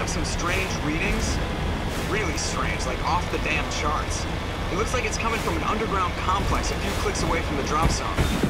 Some strange readings. Really strange, like off the damn charts. It looks like it's coming from an underground complex a few clicks away from the drop zone.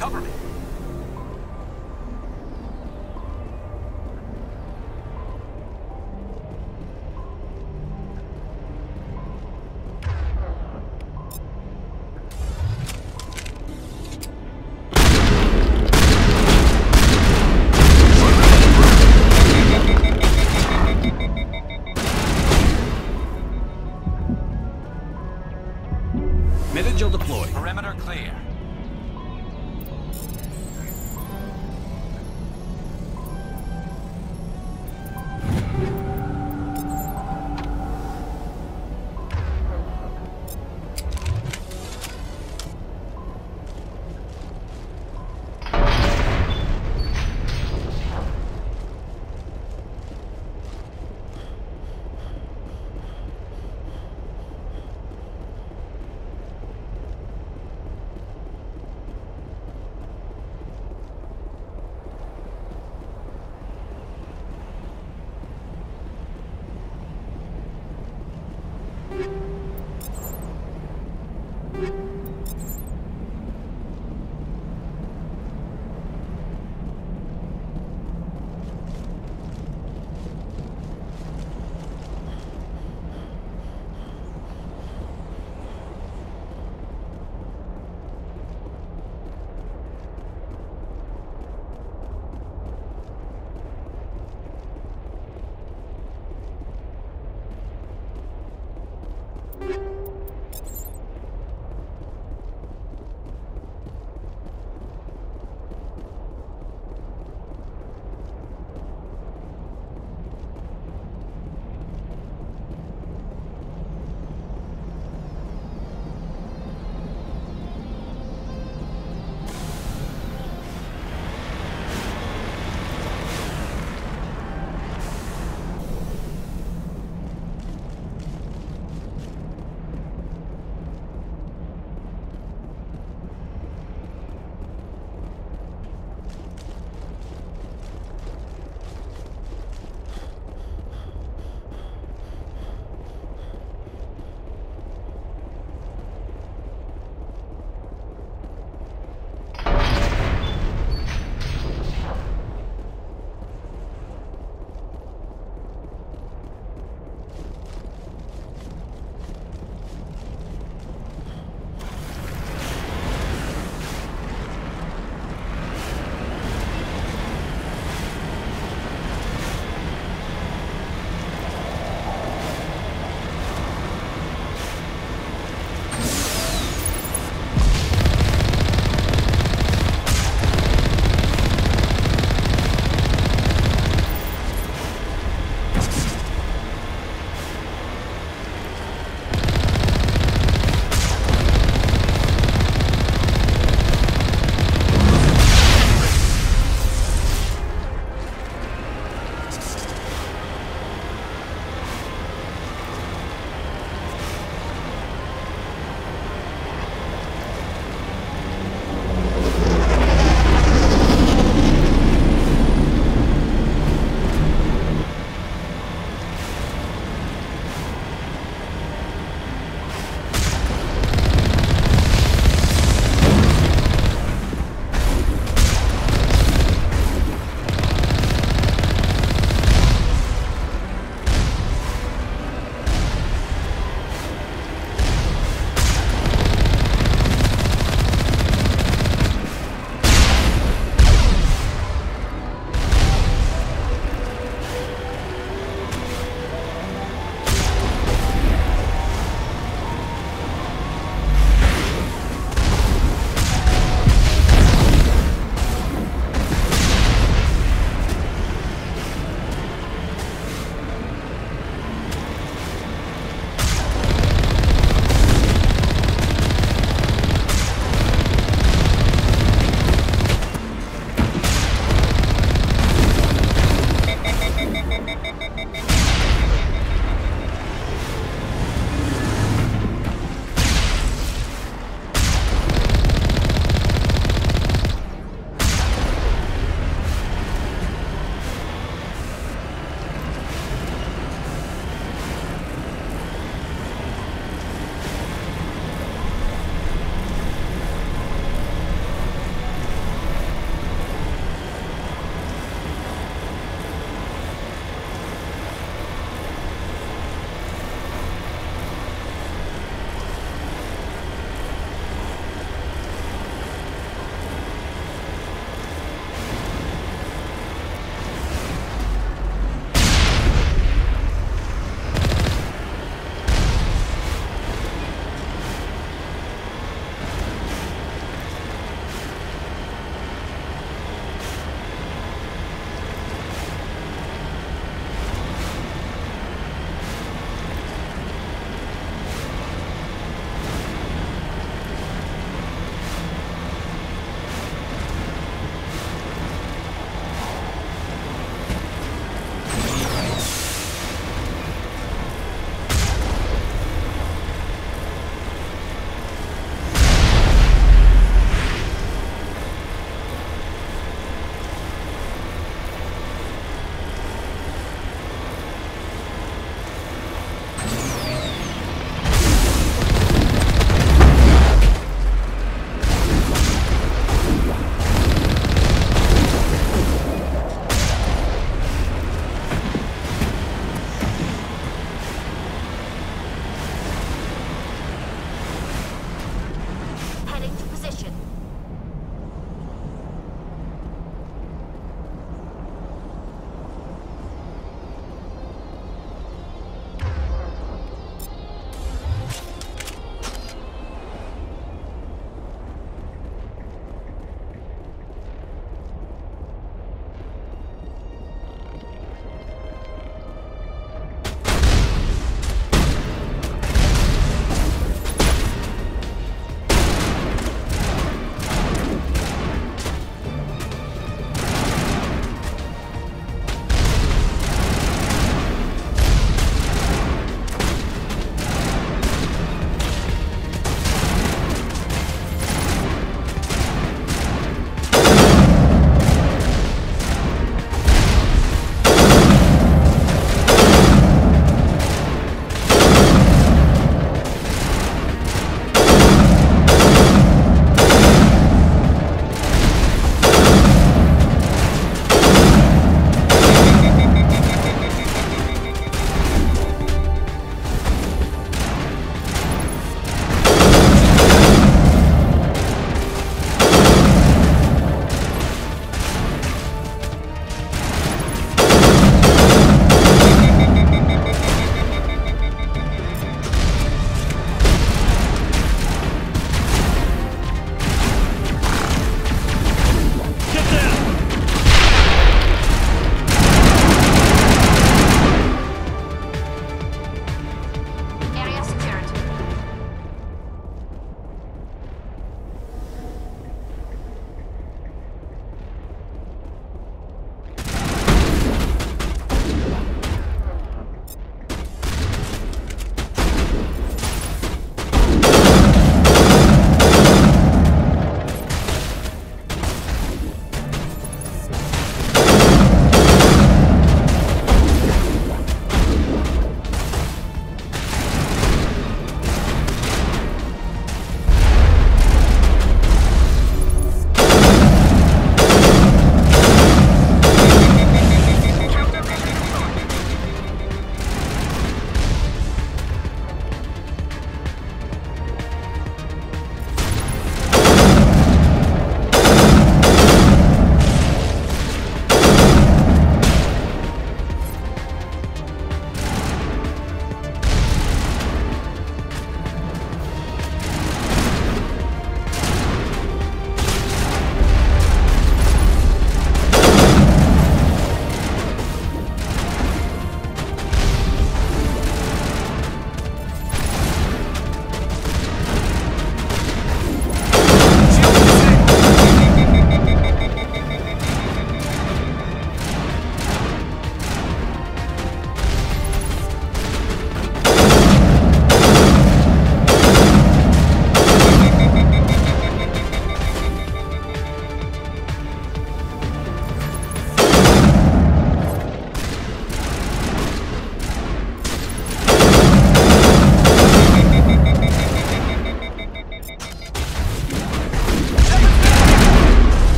Cover me. Mid-agile deployed. Perimeter clear.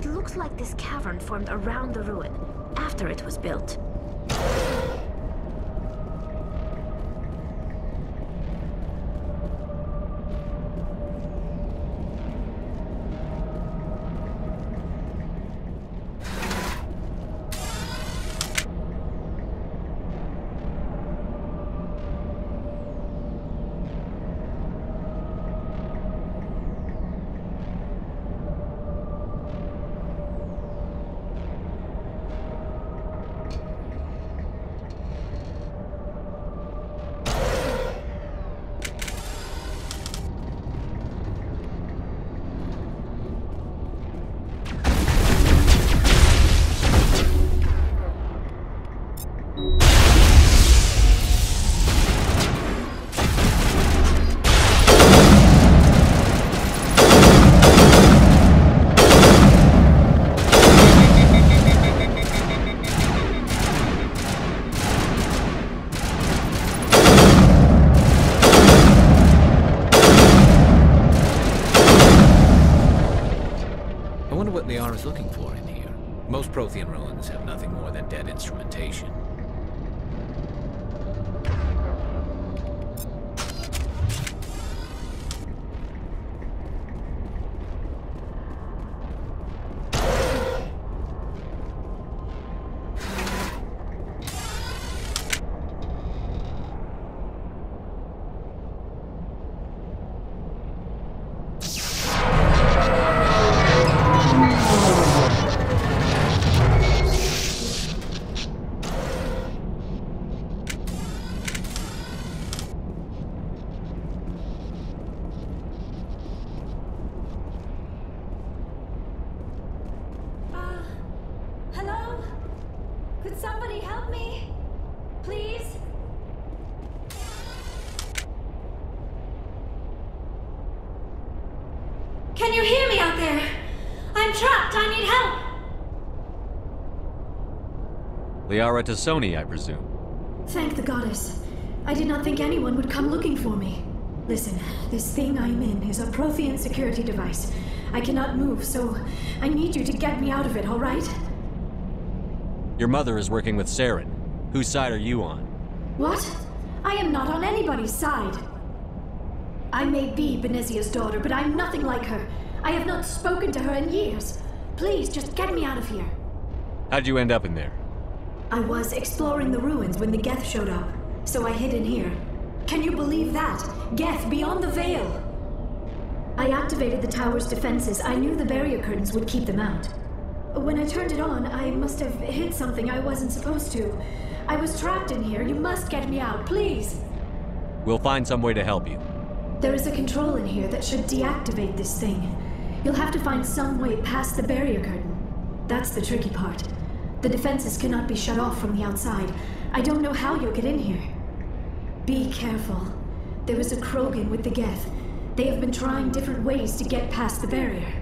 It looks like this cavern formed around the ruin, after it was built. Liara's looking for in here. Most Prothean ruins have nothing more than dead instrumentation. Could somebody help me? Please? Can you hear me out there? I'm trapped. I need help. Liara to Sony, I presume. Thank the goddess. I did not think anyone would come looking for me. Listen, this thing I'm in is a Prothean security device. I cannot move, so I need you to get me out of it, all right? Your mother is working with Saren. Whose side are you on? What? I am not on anybody's side. I may be Benezia's daughter, but I'm nothing like her. I have not spoken to her in years. Please, just get me out of here. How'd you end up in there? I was exploring the ruins when the Geth showed up, so I hid in here. Can you believe that? Geth, beyond the veil! I activated the tower's defenses. I knew the barrier curtains would keep them out. When I turned it on, I must have hit something I wasn't supposed to. I was trapped in here. You must get me out, please! We'll find some way to help you. There is a control in here that should deactivate this thing. You'll have to find some way past the barrier curtain. That's the tricky part. The defenses cannot be shut off from the outside. I don't know how you'll get in here. Be careful. There is a Krogan with the Geth. They have been trying different ways to get past the barrier.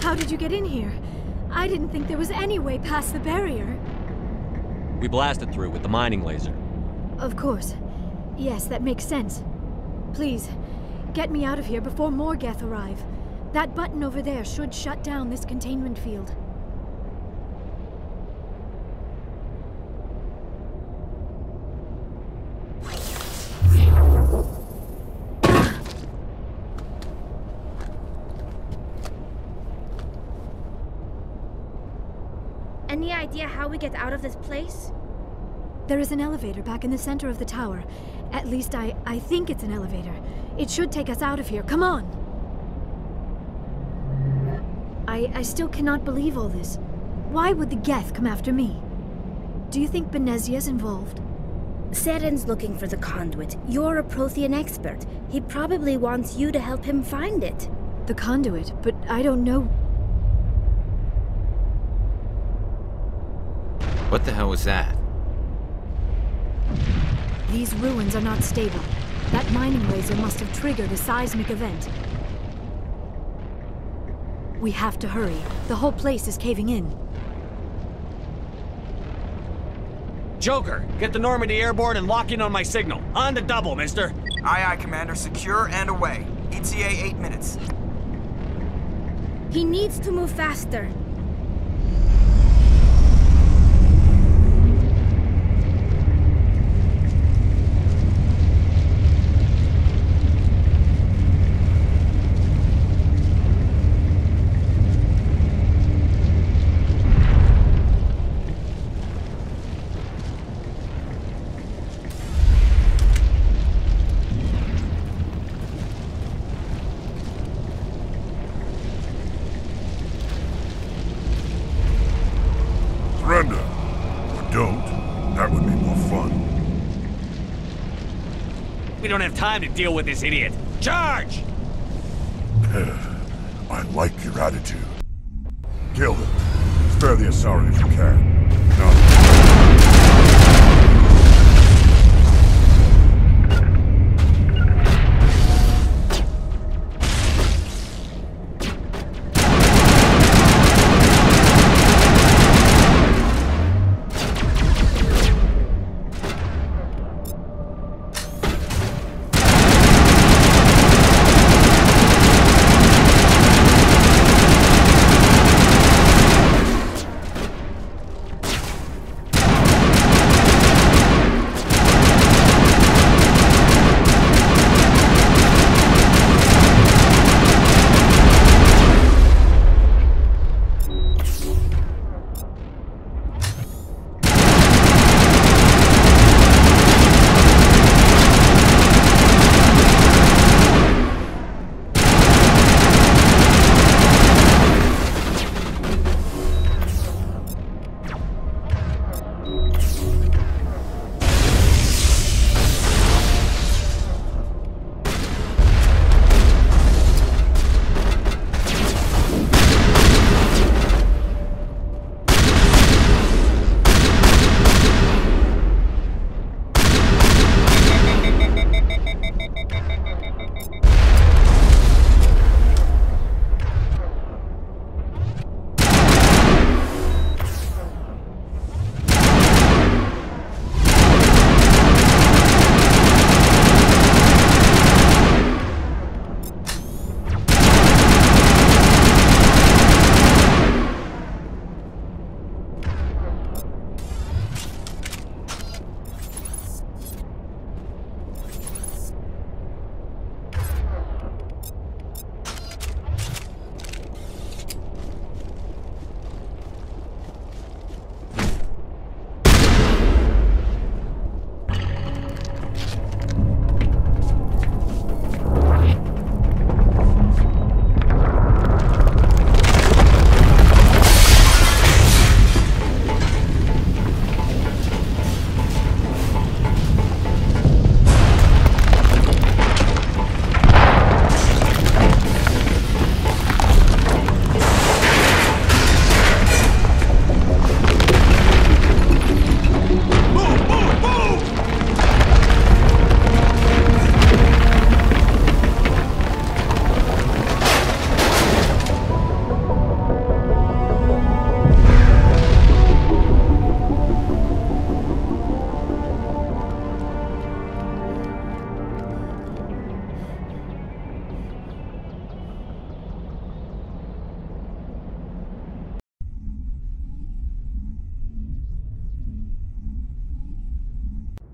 How did you get in here? I didn't think there was any way past the barrier. We blasted through with the mining laser. Of course. Yes, that makes sense. Please, get me out of here before more Geth arrive. That button over there should shut down this containment field. Any idea how we get out of this place? There is an elevator back in the center of the tower. At least I think it's an elevator. It should take us out of here. Come on! I still cannot believe all this. Why would the Geth come after me? Do you think Benezia's involved? Seren's looking for the conduit. You're a Prothean expert. He probably wants you to help him find it. The conduit? But I don't know. What the hell was that? These ruins are not stable. That mining laser must have triggered a seismic event. We have to hurry. The whole place is caving in. Joker, get the Normandy airborne and lock in on my signal. On the double, mister. Aye, aye, Commander. Secure and away. ETA 8 minutes. He needs to move faster. Surrender. Or don't. That would be more fun. We don't have time to deal with this idiot. Charge! I like your attitude. Kill him. Spare the Asari if you can. No.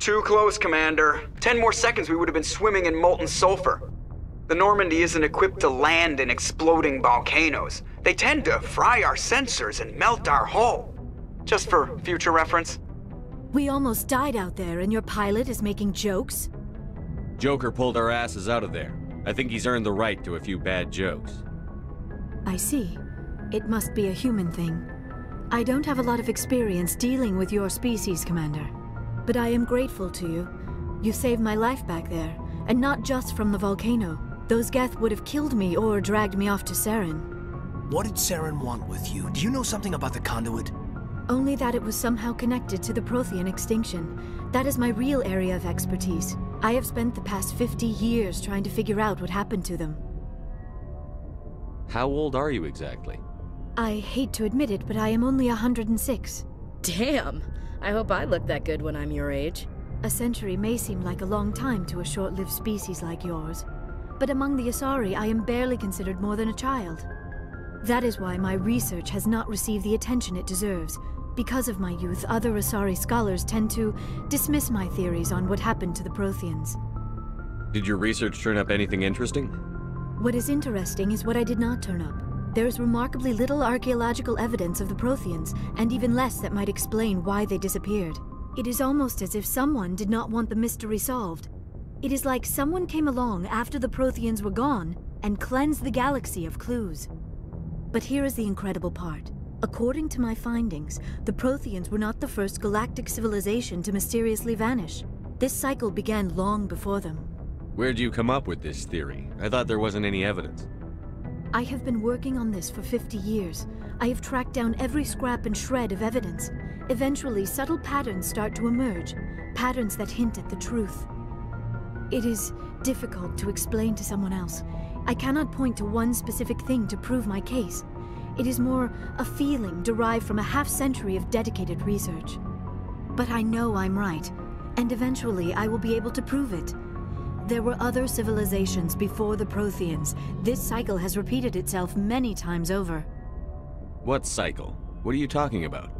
Too close, Commander. 10 more seconds we would have been swimming in molten sulfur. The Normandy isn't equipped to land in exploding volcanoes. They tend to fry our sensors and melt our hull. Just for future reference. We almost died out there, and your pilot is making jokes? Joker pulled our asses out of there. I think he's earned the right to a few bad jokes. I see. It must be a human thing. I don't have a lot of experience dealing with your species, Commander. But I am grateful to you. You saved my life back there, and not just from the volcano. Those Geth would have killed me or dragged me off to Saren. What did Saren want with you? Do you know something about the conduit? Only that it was somehow connected to the Prothean extinction. That is my real area of expertise. I have spent the past 50 years trying to figure out what happened to them. How old are you exactly? I hate to admit it, but I am only 106. Damn! I hope I look that good when I'm your age. A century may seem like a long time to a short-lived species like yours. But among the Asari, I am barely considered more than a child. That is why my research has not received the attention it deserves. Because of my youth, other Asari scholars tend to dismiss my theories on what happened to the Protheans. Did your research turn up anything interesting? What is interesting is what I did not turn up. There is remarkably little archaeological evidence of the Protheans, and even less that might explain why they disappeared. It is almost as if someone did not want the mystery solved. It is like someone came along after the Protheans were gone and cleansed the galaxy of clues. But here is the incredible part. According to my findings, the Protheans were not the first galactic civilization to mysteriously vanish. This cycle began long before them. Where'd you come up with this theory? I thought there wasn't any evidence. I have been working on this for 50 years. I have tracked down every scrap and shred of evidence. Eventually, subtle patterns start to emerge, patterns that hint at the truth. It is difficult to explain to someone else. I cannot point to one specific thing to prove my case. It is more a feeling derived from a half-century of dedicated research. But I know I'm right, and eventually I will be able to prove it. There were other civilizations before the Protheans. This cycle has repeated itself many times over. What cycle? What are you talking about?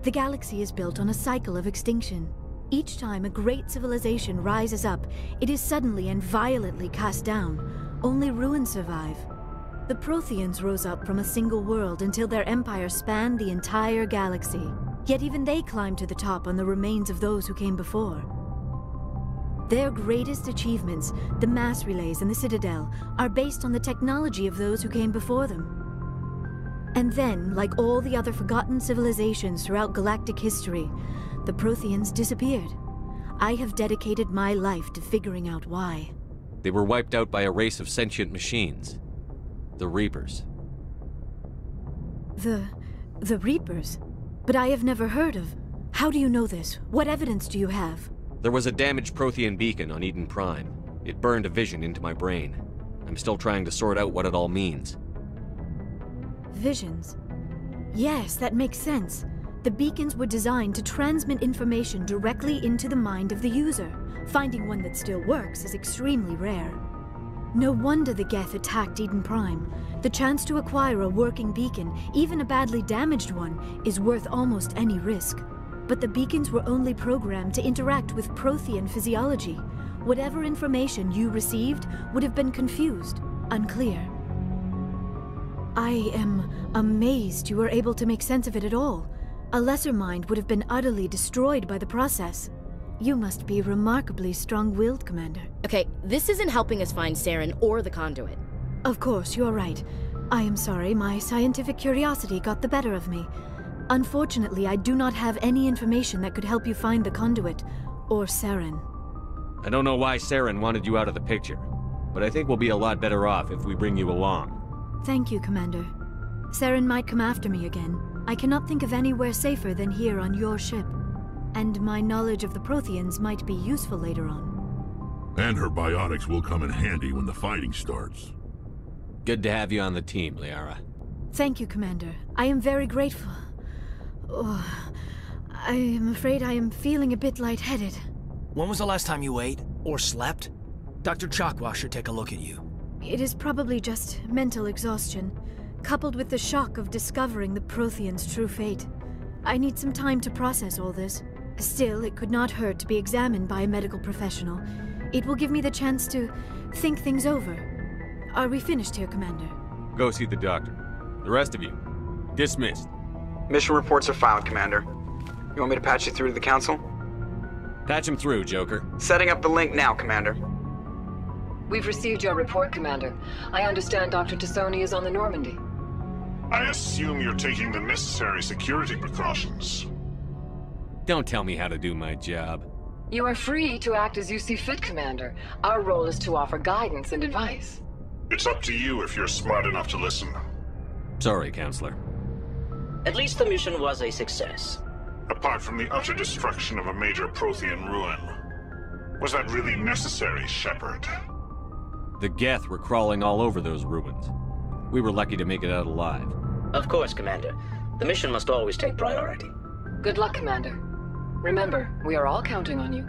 The galaxy is built on a cycle of extinction. Each time a great civilization rises up, it is suddenly and violently cast down. Only ruins survive. The Protheans rose up from a single world until their empire spanned the entire galaxy. Yet even they climbed to the top on the remains of those who came before. Their greatest achievements, the mass relays and the Citadel, are based on the technology of those who came before them. And then, like all the other forgotten civilizations throughout galactic history, the Protheans disappeared. I have dedicated my life to figuring out why. They were wiped out by a race of sentient machines. The Reapers. The Reapers? But I have never heard of. How do you know this? What evidence do you have? There was a damaged Prothean beacon on Eden Prime. It burned a vision into my brain. I'm still trying to sort out what it all means. Visions? Yes, that makes sense. The beacons were designed to transmit information directly into the mind of the user. Finding one that still works is extremely rare. No wonder the Geth attacked Eden Prime. The chance to acquire a working beacon, even a badly damaged one, is worth almost any risk. But the beacons were only programmed to interact with Prothean physiology. Whatever information you received would have been confused, unclear. I am amazed you were able to make sense of it at all. A lesser mind would have been utterly destroyed by the process. You must be remarkably strong-willed, Commander. Okay, this isn't helping us find Saren or the conduit. Of course, you're right. I am sorry, my scientific curiosity got the better of me. Unfortunately, I do not have any information that could help you find the conduit, or Saren. I don't know why Saren wanted you out of the picture, but I think we'll be a lot better off if we bring you along. Thank you, Commander. Saren might come after me again. I cannot think of anywhere safer than here on your ship. And my knowledge of the Protheans might be useful later on. And her biotics will come in handy when the fighting starts. Good to have you on the team, Liara. Thank you, Commander. I am very grateful. Oh, I am afraid I am feeling a bit lightheaded. When was the last time you ate? Or slept? Dr. Chakwa should take a look at you. It is probably just mental exhaustion, coupled with the shock of discovering the Protheans' true fate. I need some time to process all this. Still, it could not hurt to be examined by a medical professional. It will give me the chance to think things over. Are we finished here, Commander? Go see the doctor. The rest of you, dismissed. Mission reports are filed, Commander. You want me to patch you through to the Council? Patch him through, Joker. Setting up the link now, Commander. We've received your report, Commander. I understand Dr. Tassoni is on the Normandy. I assume you're taking the necessary security precautions. Don't tell me how to do my job. You are free to act as you see fit, Commander. Our role is to offer guidance and advice. It's up to you if you're smart enough to listen. Sorry, Counselor. At least the mission was a success. Apart from the utter destruction of a major Prothean ruin, was that really necessary, Shepard? The Geth were crawling all over those ruins. We were lucky to make it out alive. Of course, Commander. The mission must always take priority. Good luck, Commander. Remember, we are all counting on you.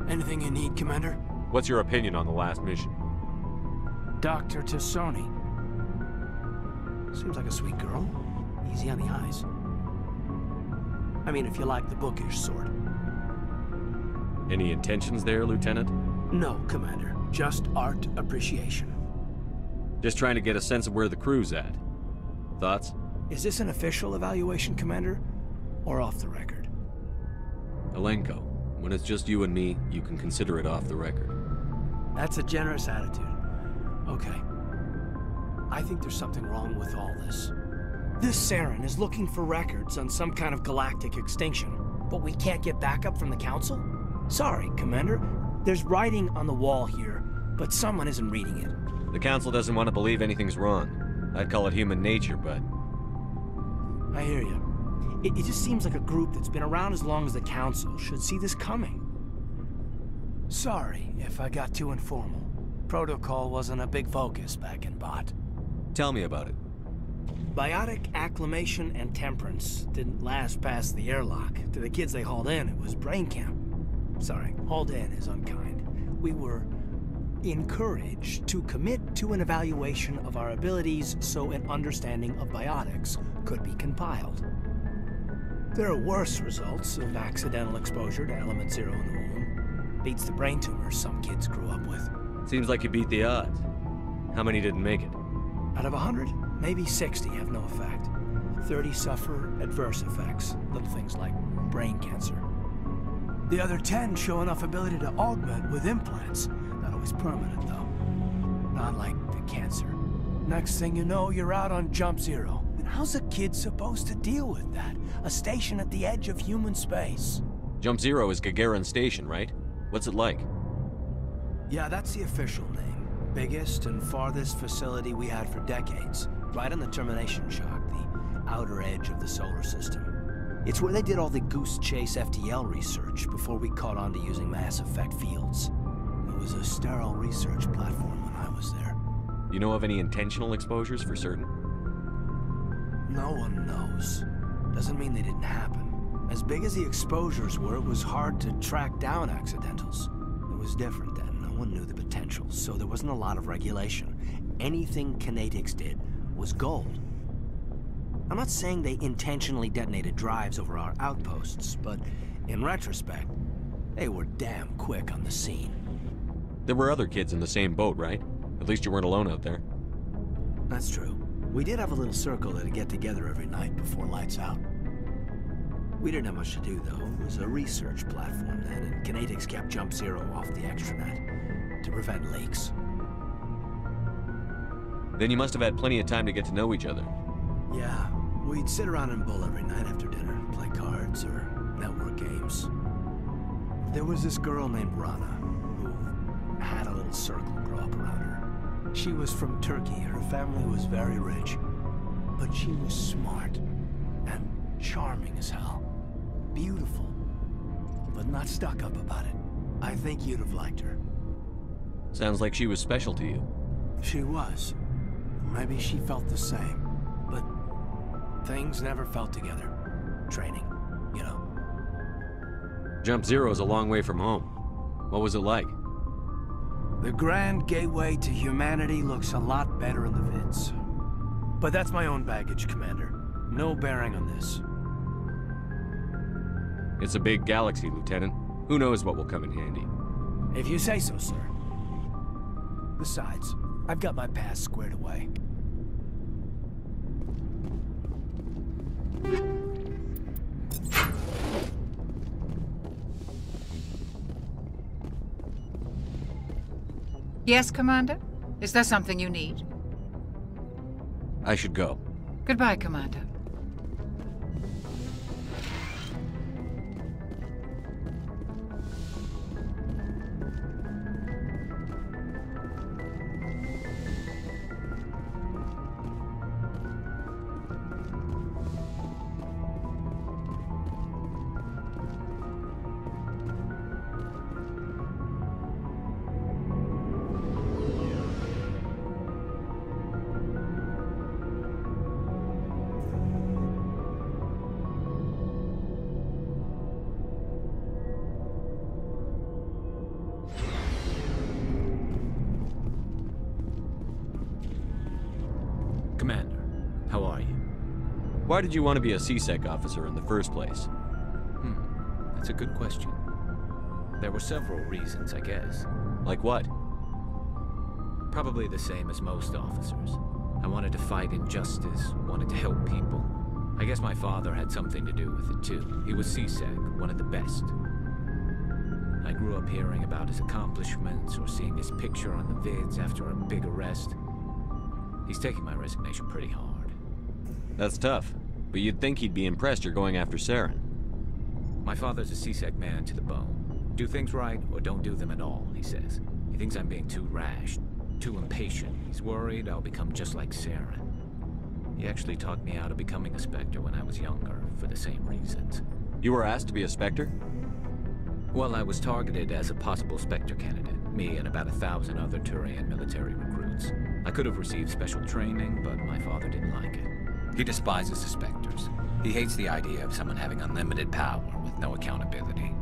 Anything you need, Commander? What's your opinion on the last mission? Dr. Tassoni. Seems like a sweet girl. Easy on the eyes. I mean, if you like the bookish sort. Any intentions there, Lieutenant? No, Commander. Just art appreciation. Just trying to get a sense of where the crew's at. Thoughts? Is this an official evaluation, Commander? Or off the record? Alenko, when it's just you and me, you can consider it off the record. That's a generous attitude. Okay. I think there's something wrong with all this. This Saren is looking for records on some kind of galactic extinction, but we can't get backup from the Council? Sorry, Commander. There's writing on the wall here, but someone isn't reading it. The Council doesn't want to believe anything's wrong. I'd call it human nature, but... I hear you. It just seems like a group that's been around as long as the Council should see this coming. Sorry if I got too informal. Protocol wasn't a big focus back in Bot. Tell me about it. Biotic acclimation and temperance didn't last past the airlock. To the kids they hauled in, it was brain camp. Sorry, hauled in is unkind. We were encouraged to commit to an evaluation of our abilities so an understanding of biotics could be compiled. There are worse results of accidental exposure to element 0 in the womb. Beats the brain tumors some kids grew up with. Seems like you beat the odds. How many didn't make it? Out of 100, maybe 60 have no effect. 30 suffer adverse effects, little things like brain cancer. The other 10 show enough ability to augment with implants. Not always permanent, though. Not like the cancer. Next thing you know, you're out on Jump Zero. And how's a kid supposed to deal with that? A station at the edge of human space. Jump Zero is Gagarin Station, right? What's it like? Yeah, that's the official name. Biggest and farthest facility we had for decades. Right on the termination shock, the outer edge of the solar system. It's where they did all the Goose Chase FTL research before we caught on to using mass effect fields. It was a sterile research platform when I was there. You know of any intentional exposures for certain? No one knows. Doesn't mean they didn't happen. As big as the exposures were, it was hard to track down accidentals. It was different then. No one knew the potential, so there wasn't a lot of regulation. Anything Kinetics did was gold. I'm not saying they intentionally detonated drives over our outposts, but in retrospect, they were damn quick on the scene. There were other kids in the same boat, right? At least you weren't alone out there. That's true. We did have a little circle that'd get together every night before lights out. We didn't have much to do, though. It was a research platform then, and Kinetics kept Jump Zero off the extranet to prevent leaks. Then you must have had plenty of time to get to know each other. Yeah, we'd sit around and bull every night after dinner, play cards or network games. There was this girl named Rana, who had a little little circle grow up around her. She was from Turkey. Her family was very rich. But she was smart and charming as hell. Beautiful, but not stuck up about it. I think you'd have liked her. Sounds like she was special to you. She was. Maybe she felt the same. But things never felt together. Training, you know. Jump Zero's a long way from home. What was it like? The grand gateway to humanity looks a lot better in the vids. But that's my own baggage, Commander. No bearing on this. It's a big galaxy, Lieutenant. Who knows what will come in handy? If you say so, sir. Besides, I've got my past squared away. Yes, Commander? Is there something you need? I should go. Goodbye, Commander. Commander, how are you? Why did you want to be a CSEC officer in the first place? That's a good question. There were several reasons, I guess. Like what? Probably the same as most officers. I wanted to fight injustice, wanted to help people. I guess my father had something to do with it too. He was CSEC, one of the best. I grew up hearing about his accomplishments or seeing his picture on the vids after a big arrest. He's taking my resignation pretty hard. That's tough, but you'd think he'd be impressed you're going after Saren. My father's a CSEC man to the bone. Do things right or don't do them at all, he says. He thinks I'm being too rash, too impatient. He's worried I'll become just like Saren. He actually talked me out of becoming a Spectre when I was younger, for the same reasons. You were asked to be a Spectre? Well, I was targeted as a possible Spectre candidate, me and about 1,000 other Turian military recruits. I could have received special training, but my father didn't like it. He despises the Spectres. He hates the idea of someone having unlimited power with no accountability.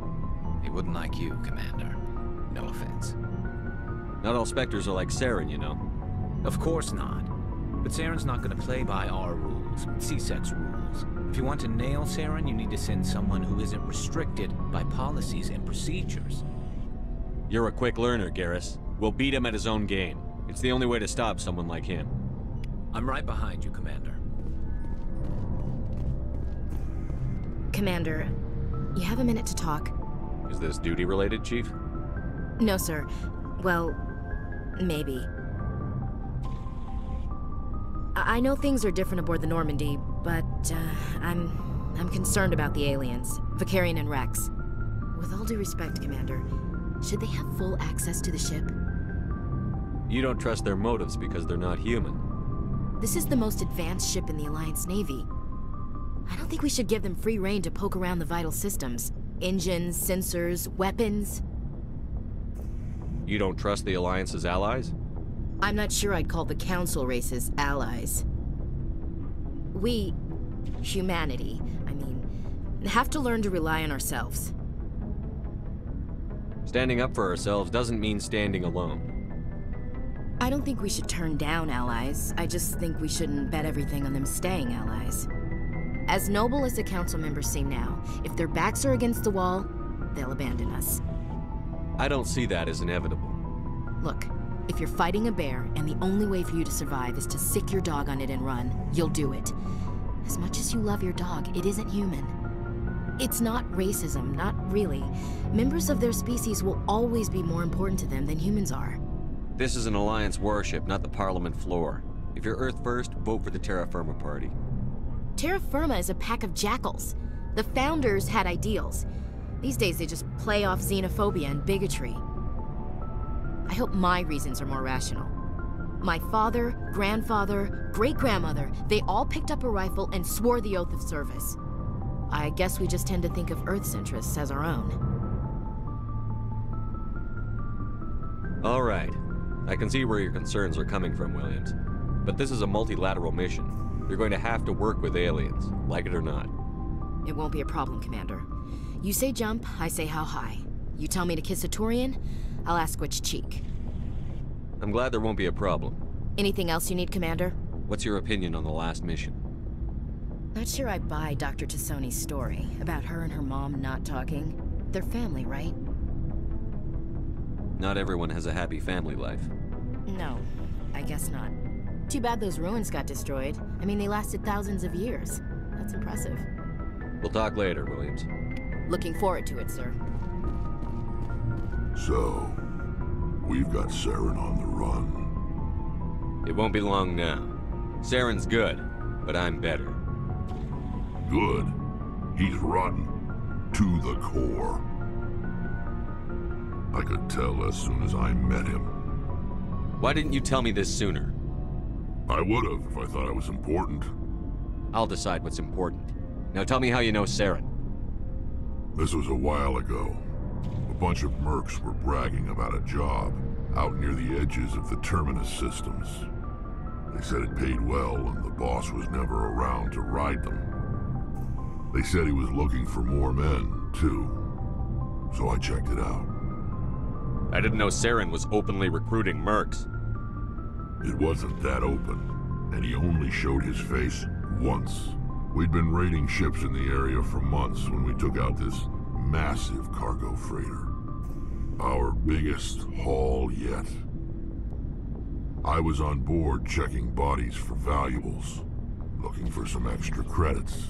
He wouldn't like you, Commander. No offense. Not all Spectres are like Saren, you know. Of course not. But Saren's not going to play by our rules, CSEC's rules. If you want to nail Saren, you need to send someone who isn't restricted by policies and procedures. You're a quick learner, Garrus. We'll beat him at his own game. It's the only way to stop someone like him. I'm right behind you, Commander. Commander, you have a minute to talk? Is this duty-related, Chief? No, sir. Well, maybe. I know things are different aboard the Normandy, but I'm concerned about the aliens, Vicarian and Rex. With all due respect, Commander, should they have full access to the ship? You don't trust their motives because they're not human. This is the most advanced ship in the Alliance Navy. I don't think we should give them free rein to poke around the vital systems. Engines, sensors, weapons. You don't trust the Alliance's allies? I'm not sure I'd call the Council races allies. We, humanity, I mean, have to learn to rely on ourselves. Standing up for ourselves doesn't mean standing alone. I don't think we should turn down allies. I just think we shouldn't bet everything on them staying allies. As noble as the Council members seem now, if their backs are against the wall, they'll abandon us. I don't see that as inevitable. Look, if you're fighting a bear and the only way for you to survive is to sick your dog on it and run, you'll do it. As much as you love your dog, it isn't human. It's not racism, not really. Members of their species will always be more important to them than humans are. This is an Alliance warship, not the Parliament floor. If you're Earth first, vote for the Terra Firma Party. Terra Firma is a pack of jackals. The founders had ideals. These days they just play off xenophobia and bigotry. I hope my reasons are more rational. My father, grandfather, great-grandmother, they all picked up a rifle and swore the oath of service. I guess we just tend to think of Earth's interests as our own. All right. I can see where your concerns are coming from, Williams. But this is a multilateral mission. You're going to have to work with aliens, like it or not. It won't be a problem, Commander. You say jump, I say how high. You tell me to kiss a Turian, I'll ask which cheek. I'm glad there won't be a problem. Anything else you need, Commander? What's your opinion on the last mission? Not sure I buy Dr. Tassoni's story about her and her mom not talking. They're family, right? Not everyone has a happy family life. No, I guess not. Too bad those ruins got destroyed. I mean, they lasted thousands of years. That's impressive. We'll talk later, Williams. Looking forward to it, sir. So, we've got Saren on the run. It won't be long now. Saren's good, but I'm better. Good? He's rotten. To the core. I could tell as soon as I met him. Why didn't you tell me this sooner? I would've if I thought it was important. I'll decide what's important. Now tell me how you know Saren. This was a while ago. A bunch of mercs were bragging about a job out near the edges of the Terminus systems. They said it paid well and the boss was never around to ride them. They said he was looking for more men, too. So I checked it out. I didn't know Saren was openly recruiting mercs. It wasn't that open, and he only showed his face once. We'd been raiding ships in the area for months when we took out this massive cargo freighter. Our biggest haul yet. I was on board checking bodies for valuables, looking for some extra credits.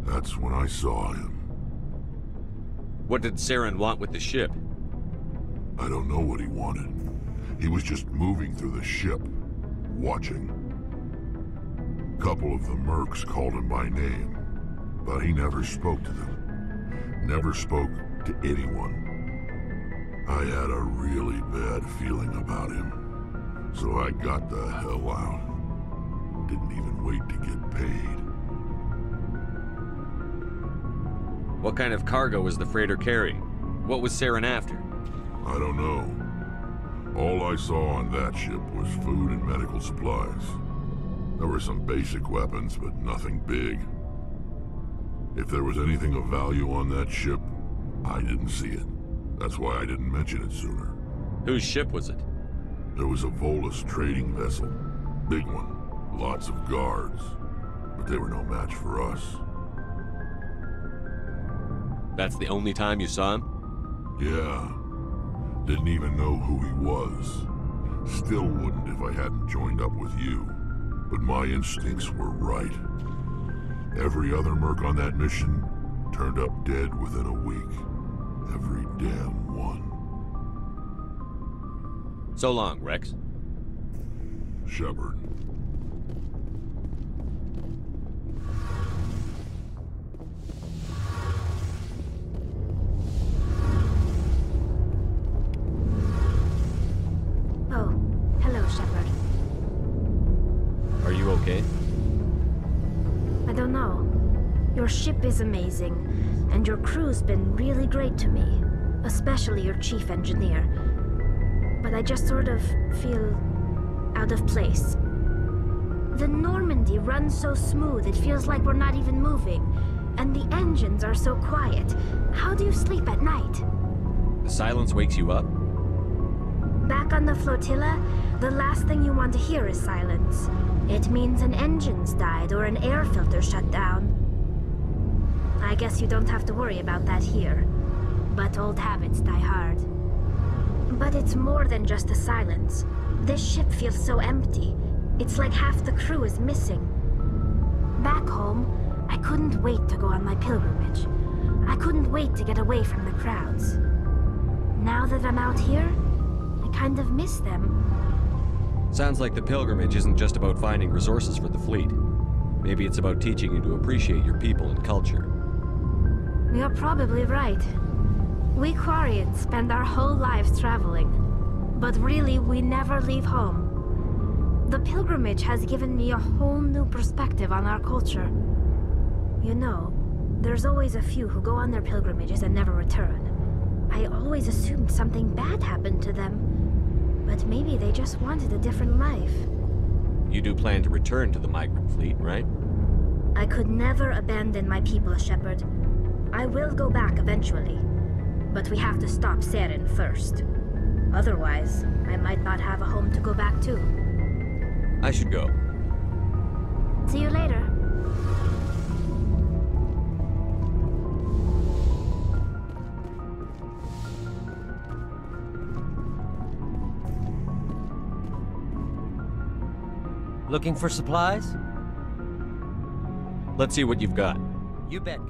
That's when I saw him. What did Saren want with the ship? I don't know what he wanted. He was just moving through the ship, watching. A couple of the mercs called him by name, but he never spoke to them. Never spoke to anyone. I had a really bad feeling about him, so I got the hell out. Didn't even wait to get paid. What kind of cargo was the freighter carrying? What was Saren after? I don't know. All I saw on that ship was food and medical supplies. There were some basic weapons, but nothing big. If there was anything of value on that ship, I didn't see it. That's why I didn't mention it sooner. Whose ship was it? There was a Volus trading vessel. Big one. Lots of guards. But they were no match for us. That's the only time you saw him? Yeah. Didn't even know who he was. Still wouldn't if I hadn't joined up with you. But my instincts were right. Every other merc on that mission turned up dead within a week. Every damn one. So long, Rex. Shepard. Oh, hello, Shepard. Are you okay? I don't know. Your ship is amazing, and your crew's been really great to me, especially your chief engineer. But I just sort of feel out of place. The Normandy runs so smooth it feels like we're not even moving, and the engines are so quiet. How do you sleep at night? The silence wakes you up? Back on the flotilla, the last thing you want to hear is silence. It means an engine's died or an air filter shut down. I guess you don't have to worry about that here. But old habits die hard. But it's more than just the silence. This ship feels so empty. It's like half the crew is missing. Back home, I couldn't wait to go on my pilgrimage. I couldn't wait to get away from the crowds. Now that I'm out here, I kind of miss them. Sounds like the pilgrimage isn't just about finding resources for the fleet. Maybe it's about teaching you to appreciate your people and culture. You're probably right. We Quarians spend our whole lives traveling. But really, we never leave home. The pilgrimage has given me a whole new perspective on our culture. You know, there's always a few who go on their pilgrimages and never return. I always assumed something bad happened to them. But maybe they just wanted a different life. You do plan to return to the migrant fleet, right? I could never abandon my people, Shepard. I will go back eventually. But we have to stop Saren first. Otherwise, I might not have a home to go back to. I should go. See you later. Looking for supplies? Let's see what you've got. You bet.